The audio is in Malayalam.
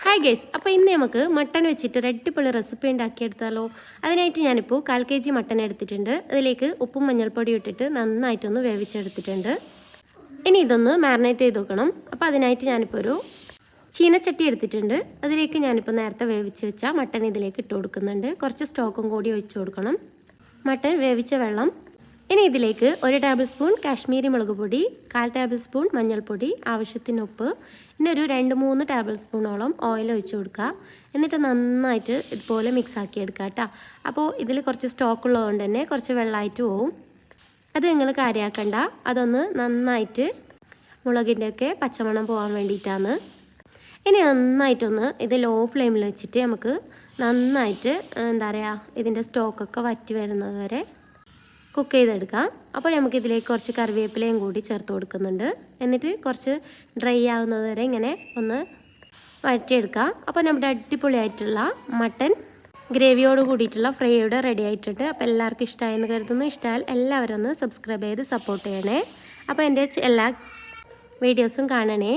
ഹായ് ഗൈസ്, അപ്പോൾ ഇന്ന് നമുക്ക് മട്ടൺ വെച്ചിട്ട് ഒരു അടിപൊളി റെസിപ്പി ഉണ്ടാക്കിയെടുത്താലോ. അതിനായിട്ട് ഞാനിപ്പോൾ 1/4 kg മട്ടൺ എടുത്തിട്ടുണ്ട്. അതിലേക്ക് ഉപ്പും മഞ്ഞൾപ്പൊടിയും ഇട്ടിട്ട് നന്നായിട്ടൊന്ന് വേവിച്ചെടുത്തിട്ടുണ്ട്. ഇനി ഇതൊന്ന് മാരിനേറ്റ് ചെയ്ത് വെക്കണം. അപ്പോൾ അതിനായിട്ട് ഞാനിപ്പോൾ ഒരു ചീനച്ചട്ടി എടുത്തിട്ടുണ്ട്. അതിലേക്ക് ഞാനിപ്പോൾ നേരത്തെ വേവിച്ച് വെച്ച മട്ടൺ ഇതിലേക്ക് ഇട്ട് കൊടുക്കുന്നുണ്ട്. കുറച്ച് സ്റ്റോക്കും കൂടി ഒഴിച്ചു കൊടുക്കണം. മട്ടൺ വേവിച്ച വെള്ളം. ഇനി ഇതിലേക്ക് 1 ടേബിൾ സ്പൂൺ കാശ്മീരി മുളക് പൊടി, 1/4 ടേബിൾ സ്പൂൺ മഞ്ഞൾപ്പൊടി, ആവശ്യത്തിന് ഉപ്പ്, പിന്നെ ഒരു 2-3 ടേബിൾ സ്പൂണോളം ഓയിൽ ഒഴിച്ച് കൊടുക്കുക. എന്നിട്ട് നന്നായിട്ട് ഇതുപോലെ മിക്സ് ആക്കി എടുക്കുക കേട്ടോ. അപ്പോൾ ഇതിൽ കുറച്ച് സ്റ്റോക്ക് ഉള്ളതുകൊണ്ട് തന്നെ കുറച്ച് വെള്ളമായിട്ട് പോവും. അത് നിങ്ങൾ കാര്യമാക്കണ്ട. അതൊന്ന് നന്നായിട്ട് മുളകിൻ്റെയൊക്കെ പച്ചമണം പോകാൻ വേണ്ടിയിട്ടാണ്. ഇനി നന്നായിട്ടൊന്ന് ഇത് ലോ ഫ്ലെയിമിൽ വെച്ചിട്ട് നമുക്ക് നന്നായിട്ട് ഇതിൻ്റെ സ്റ്റോക്കൊക്കെ വറ്റി വരുന്നത് വരെ കുക്ക് ചെയ്തെടുക്കാം. അപ്പോൾ നമുക്കിതിലേക്ക് കുറച്ച് കറിവേപ്പിലയും കൂടി ചേർത്ത് കൊടുക്കുന്നുണ്ട്. എന്നിട്ട് കുറച്ച് ഡ്രൈ ആവുന്നത് വരെ ഇങ്ങനെ ഒന്ന് വഴറ്റിയെടുക്കാം. അപ്പോൾ നമ്മുടെ അടിപൊളിയായിട്ടുള്ള മട്ടൻ ഗ്രേവിയോട് കൂടിയിട്ടുള്ള ഫ്രൈയുടെ റെഡി ആയിട്ടുണ്ട്. അപ്പോൾ എല്ലാവർക്കും ഇഷ്ടമായെന്ന് കരുതുന്നു. ഇഷ്ടമായാൽ എല്ലാവരും ഒന്ന് സബ്സ്ക്രൈബ് ചെയ്ത് സപ്പോർട്ട് ചെയ്യണേ. അപ്പോൾ എൻ്റെ എല്ലാ വീഡിയോസും കാണണേ.